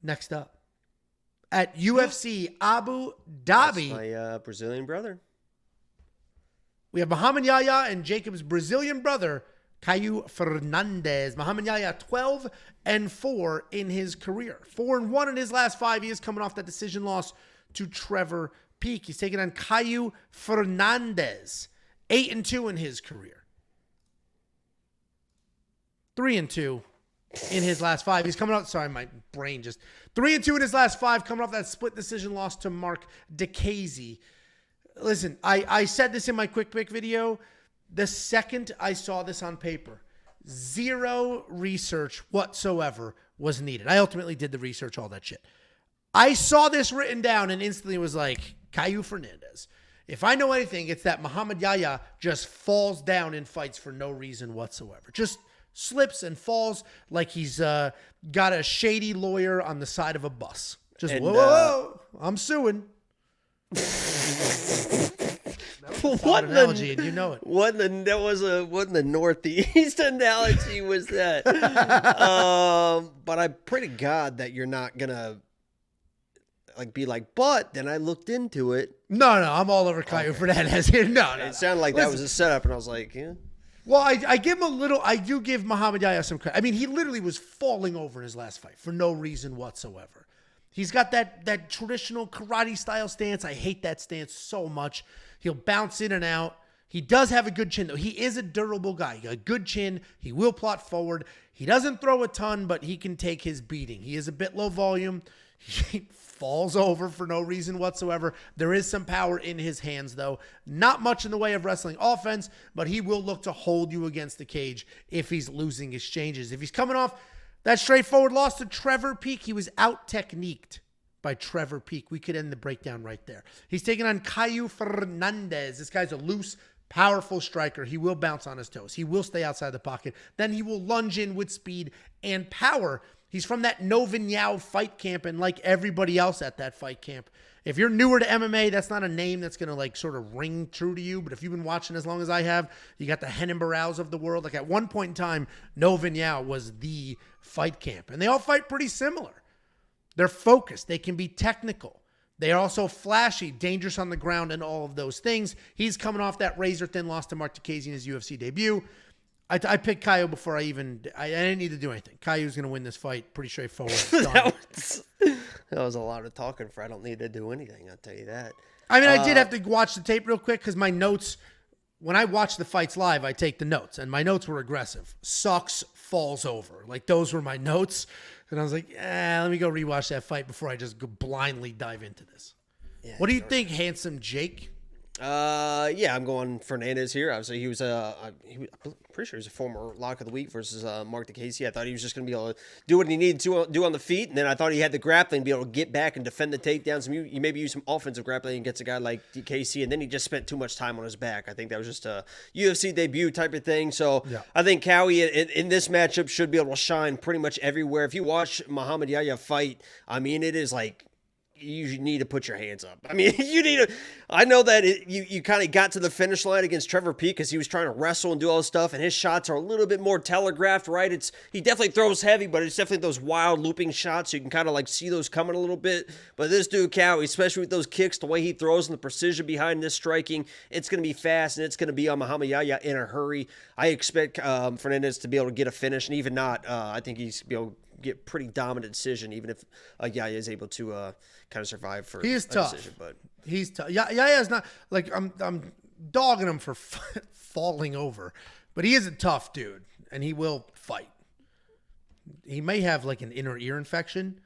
Next up, at UFC Abu Dhabi. That's my Brazilian brother. We have Mohammad Yahya and Jacob's Brazilian brother, Kauê Fernandes. Mohammad Yahya, 12-4 in his career. 4-1 in his last 5. He is coming off that decision loss to Trevor Peek. He's taking on Kauê Fernandes, 8-2 in his career. 3-2 in his last 5. He's coming off, sorry, my brain just, 3-2 in his last 5, coming off that split decision loss to Mark DeCasey. Listen, I said this in my quick pick video. The second I saw this on paper, zero research whatsoever was needed. I ultimately did the research, all that shit. I saw this written down and instantly was like, Kauê Fernandes. If I know anything, it's that Mohammad Yahya just falls down in fights for no reason whatsoever. Just slips and falls like he's got a shady lawyer on the side of a bus. Just, whoa, I'm suing. What analogy, and you know it. What in the Northeast analogy was that? But I pray to God that you're not gonna be like. But then I looked into it. No, I'm all over Kauê Fernandes here. No. It sounded like that was a setup, and I was like, yeah. Well, I give him a little. I do give Mohammad Yahya some credit. I mean, he literally was falling over in his last fight for no reason whatsoever. He's got that traditional karate style stance. I hate that stance so much. He'll bounce in and out. He does have a good chin, though. He is a durable guy. He got a good chin. He will plot forward. He doesn't throw a ton, but he can take his beating. He is a bit low volume. He falls over for no reason whatsoever. There is some power in his hands, though. Not much in the way of wrestling offense, but he will look to hold you against the cage if he's losing exchanges. If he's coming off that straightforward loss to Trevor Peek, he was out-techniqued by Trevor Peek. We could end the breakdown right there. He's taking on Kauê Fernandes. This guy's a loose, powerful striker. He will bounce on his toes. He will stay outside the pocket. Then he will lunge in with speed and power. He's from that Novignao fight camp, and like everybody else at that fight camp, if you're newer to MMA, that's not a name that's going to sort of ring true to you. But if you've been watching as long as I have, you got the Henan Barrows of the world. Like at one point in time, Novignao was the fight camp. And they all fight pretty similar. They're focused. They can be technical. They are also flashy, dangerous on the ground, and all of those things. He's coming off that razor-thin loss to Mark DeCasey in his UFC debut. I picked Kauê before I didn't need to do anything. Kauê's going to win this fight. Pretty straightforward. that was a lot of talking for I don't need to do anything, I'll tell you that. I mean, I did have to watch the tape real quick because my notes, when I watch the fights live, I take the notes, and my notes were aggressive. Sucks, falls over. Those were my notes. And I was like, let me go rewatch that fight before I just go blindly dive into this. Yeah, what do you think, Handsome Jake? Yeah, I'm going Fernandes here. Obviously, he was I'm pretty sure he was a former lock of the week versus Mark DeCasey. I thought he was just going to be able to do what he needed to do on the feet, and then I thought he had the grappling, be able to get back and defend the takedowns. You maybe use some offensive grappling against a guy like DeCasey, and then he just spent too much time on his back. I think that was just a UFC debut type of thing. So yeah. I think Kauê in this matchup should be able to shine pretty much everywhere. If you watch Mohammad Yahya fight, I mean, it is like, you need to put your hands up. I mean, you need to. I know that you kind of got to the finish line against Trevor Peek because he was trying to wrestle and do all this stuff, and his shots are a little bit more telegraphed, right? He definitely throws heavy, but it's definitely those wild looping shots. So you can kind of see those coming a little bit. But this dude, Kauê, especially with those kicks, the way he throws and the precision behind this striking, it's going to be fast, and it's going to be on Mohammad Yahya in a hurry. I expect Fernandes to be able to get a finish, and even not, I think he's be able to get pretty dominant decision, even if Yahya is able to kind of survive for he is tough. Decision. But he's tough. Yahya's not I'm dogging him for falling over, but he is a tough dude, and he will fight. He may have an inner ear infection,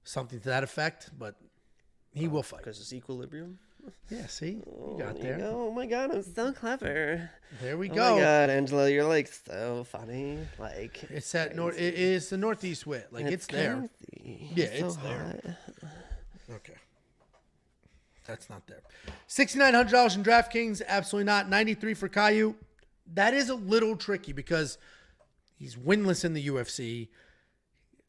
something to that effect, but he will fight because it's equilibrium. Yeah, see? You got there. Oh my God, I'm so clever. There we go. Oh my God, Angela, you're so funny. It's that it is the Northeast wit. It's there. Yeah, it's so there. Okay. That's not there. $6,900 in DraftKings, absolutely not. 93 for Kauê. That is a little tricky because he's winless in the UFC.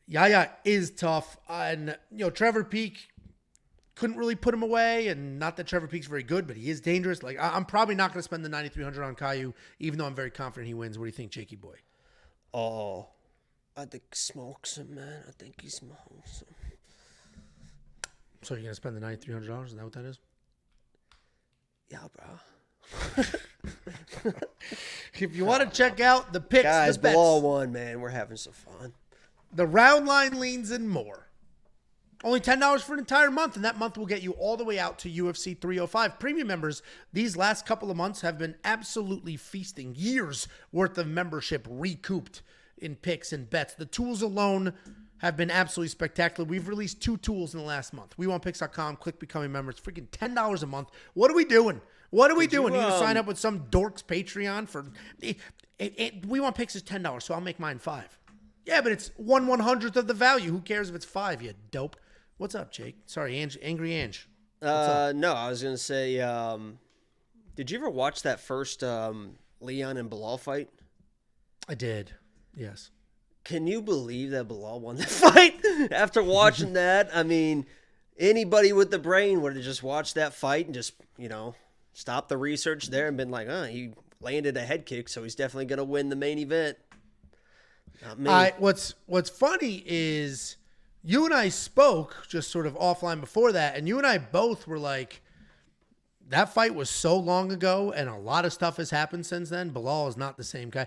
Yahya is tough, and Trevor Peek couldn't really put him away, and not that Trevor Peek's very good, but he is dangerous. I'm probably not going to spend the $9,300 on Kauê, even though I'm very confident he wins. What do you think, Jakey boy? Oh, I think he smokes him, man. I think he smokes him. So you're gonna spend the $9,300? Is that what that is? Yeah, bro. If you want to check out the picks, Guys, the bets, Bilal won, man. We're having some fun. the round line leans and more. Only $10 for an entire month, and that month will get you all the way out to UFC 305. Premium members, these last couple of months have been absolutely feasting. Years worth of membership recouped in picks and bets. The tools alone have been absolutely spectacular. We've released 2 tools in the last month. WeWantPicks.com, click becoming members. Freaking $10 a month. What are we doing? What are we doing? You sign up with some dork's Patreon for... We Want Picks is $10, so I'll make mine $5. Yeah, but it's 1/100th of the value. Who cares if it's $5, you dope? What's up, Jake? Sorry, Angry Ange. No, I was going to say, did you ever watch that first Leon and Bilal fight? I did, yes. Can you believe that Bilal won the fight after watching that? I mean, anybody with the brain would have just watched that fight and just, stopped the research there and been like, he landed a head kick, so he's definitely going to win the main event. Not me. What's funny is you and I spoke just sort of offline before that, and you and I both were like, that fight was so long ago, and a lot of stuff has happened since then. Bilal is not the same guy.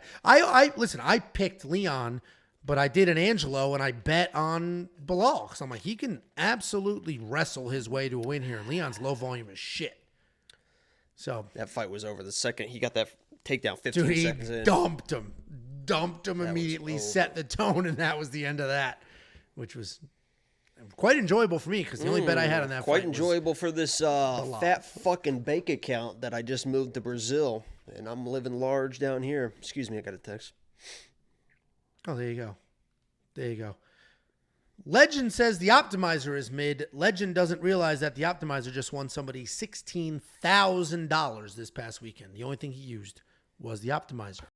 Listen, I picked Leon, but I did an Angelo, and I bet on Bilal. Because I'm like, he can absolutely wrestle his way to a win here, and Leon's low volume as shit. So that fight was over the second. He got that takedown 15 seconds in. Dumped him immediately, set the tone, and that was the end of that, which was quite enjoyable for me because the only bet I had on that fight quite enjoyable for this fat fucking bank account that I just moved to Brazil, and I'm living large down here. Excuse me, I got a text. Oh, there you go. Legend says the optimizer is mid. Legend doesn't realize that the optimizer just won somebody $16,000 this past weekend. The only thing he used was the optimizer.